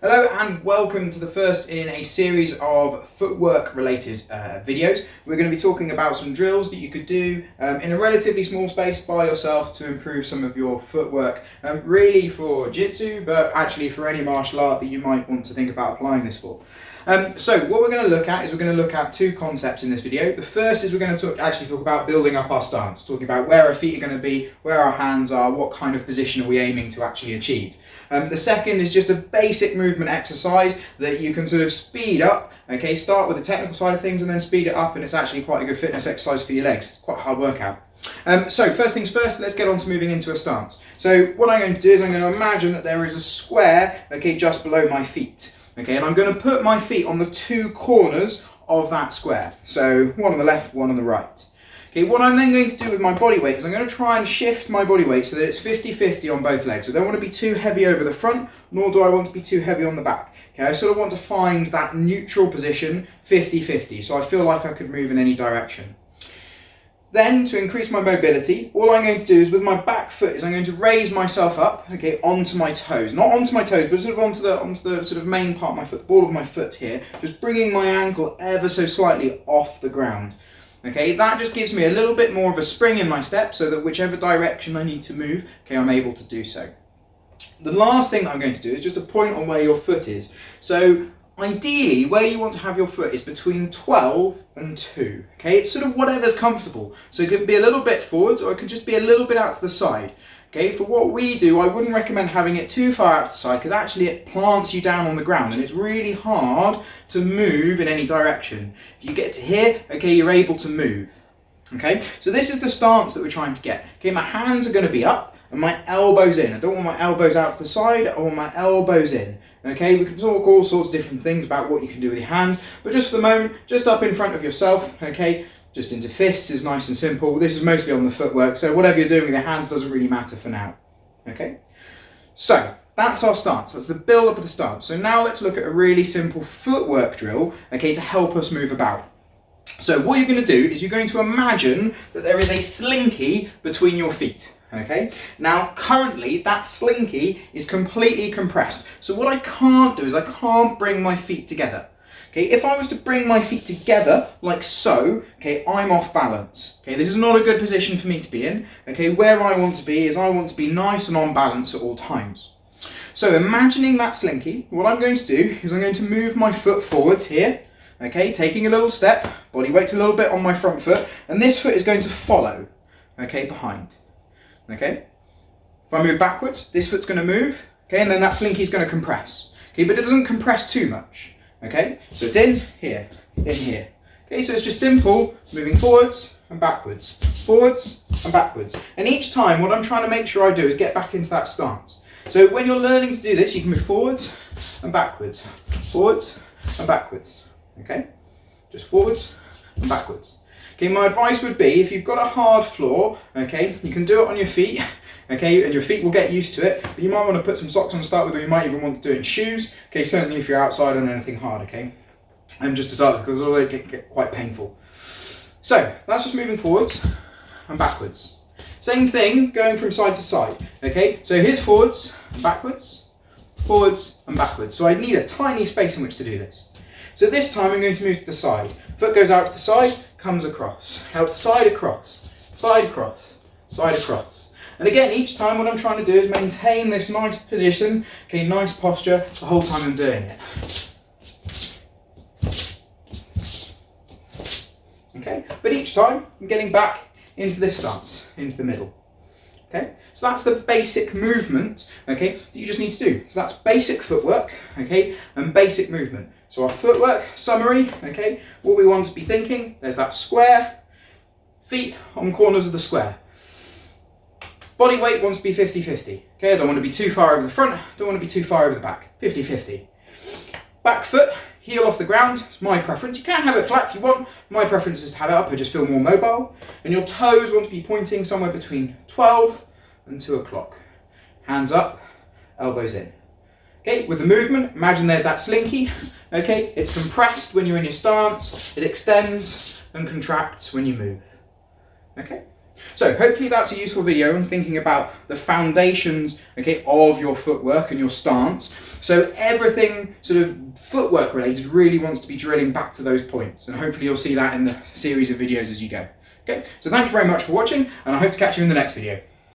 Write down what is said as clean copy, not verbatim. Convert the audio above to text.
Hello and welcome to the first in a series of footwork related videos. We're going to be talking about some drills that you could do in a relatively small space by yourself to improve some of your footwork, really for Jitsu, but actually for any martial art that you might want to think about applying this for. So what we're going to look at is we're going to look at two concepts in this video. The first is we're going to actually talk about building up our stance, talking about where our feet are going to be, where our hands are, what kind of position are we aiming to actually achieve. The second is just a basic movement exercise that you can sort of speed up, okay, start with the technical side of things and then speed it up, and it's actually quite a good fitness exercise for your legs, quite a hard workout. So first things first, let's get on to moving into a stance. So what I'm going to do is I'm going to imagine that there is a square, okay, just below my feet. Okay, and I'm going to put my feet on the two corners of that square. So one on the left, one on the right. Okay, what I'm then going to do with my body weight is I'm going to try and shift my body weight so that it's 50-50 on both legs. I don't want to be too heavy over the front, nor do I want to be too heavy on the back. Okay, I sort of want to find that neutral position, 50-50, so I feel like I could move in any direction. Then, to increase my mobility, all I'm going to do is with my back foot is I'm going to raise myself up, okay, onto my toes. Not onto my toes, but sort of onto the sort of main part of my foot, the ball of my foot here, just bringing my ankle ever so slightly off the ground. Okay, that just gives me a little bit more of a spring in my step so that whichever direction I need to move, okay, I'm able to do so. The last thing that I'm going to do is just a point on where your foot is. So ideally, where you want to have your foot is between 12 and 2. Okay, it's sort of whatever's comfortable. So it could be a little bit forwards or it could just be a little bit out to the side. Okay, for what we do, I wouldn't recommend having it too far out to the side because actually it plants you down on the ground and it's really hard to move in any direction. If you get to here, okay, you're able to move. Okay, so this is the stance that we're trying to get. Okay, my hands are going to be up and my elbows in. I don't want my elbows out to the side, I want my elbows in. Okay, we can talk all sorts of different things about what you can do with your hands, but just for the moment, just up in front of yourself, okay, just into fists is nice and simple. This is mostly on the footwork, so whatever you're doing with your hands doesn't really matter for now. Okay, so that's our stance, that's the build up of the stance. So now let's look at a really simple footwork drill, okay, to help us move about. So what you're going to do is you're going to imagine that there is a slinky between your feet. Okay, now currently that slinky is completely compressed. So what I can't do is I can't bring my feet together. Okay, if I was to bring my feet together like so, okay, I'm off balance. Okay, this is not a good position for me to be in. Okay, where I want to be is I want to be nice and on balance at all times. So imagining that slinky, what I'm going to do is I'm going to move my foot forwards here. Okay, taking a little step, body weight's a little bit on my front foot, and this foot is going to follow, okay, behind. Okay, if I move backwards, this foot's going to move, okay, and then that slinky is going to compress. Okay, but it doesn't compress too much. Okay, so it's in here, in here. Okay, so it's just simple, moving forwards and backwards, forwards and backwards. And each time, what I'm trying to make sure I do is get back into that stance. So when you're learning to do this, you can move forwards and backwards, forwards and backwards. Okay, just forwards and backwards. Okay, my advice would be, if you've got a hard floor, okay, you can do it on your feet, okay, and your feet will get used to it, but you might want to put some socks on to start with, or you might even want to do it in shoes, okay, certainly if you're outside on anything hard, okay, and just to start with, because it'll get quite painful. So, that's just moving forwards and backwards. Same thing, going from side to side, okay, so here's forwards and backwards, so I need a tiny space in which to do this. So this time I'm going to move to the side. Foot goes out to the side, comes across. Out to the side, across. Side, across. Side, across. And again, each time what I'm trying to do is maintain this nice position, okay, nice posture, the whole time I'm doing it. Okay, but each time I'm getting back into this stance, into the middle. Okay, so that's the basic movement, okay, that you just need to do. So that's basic footwork, okay, and basic movement. So our footwork, summary, okay, what we want to be thinking, there's that square, feet on corners of the square. Body weight wants to be 50-50, okay, I don't want to be too far over the front, don't want to be too far over the back, 50-50. Back foot, heel off the ground, it's my preference. You can have it flat if you want, my preference is to have it up, I just feel more mobile. And your toes want to be pointing somewhere between 12 and 2 o'clock. Hands up, elbows in. Okay, with the movement, imagine there's that slinky. Okay, it's compressed when you're in your stance, it extends and contracts when you move. Okay, So hopefully that's a useful video on thinking about the foundations, okay, of your footwork and your stance. So everything sort of footwork related really wants to be drilling back to those points, and hopefully you'll see that in the series of videos as you go. Okay, so thank you very much for watching, and I hope to catch you in the next video.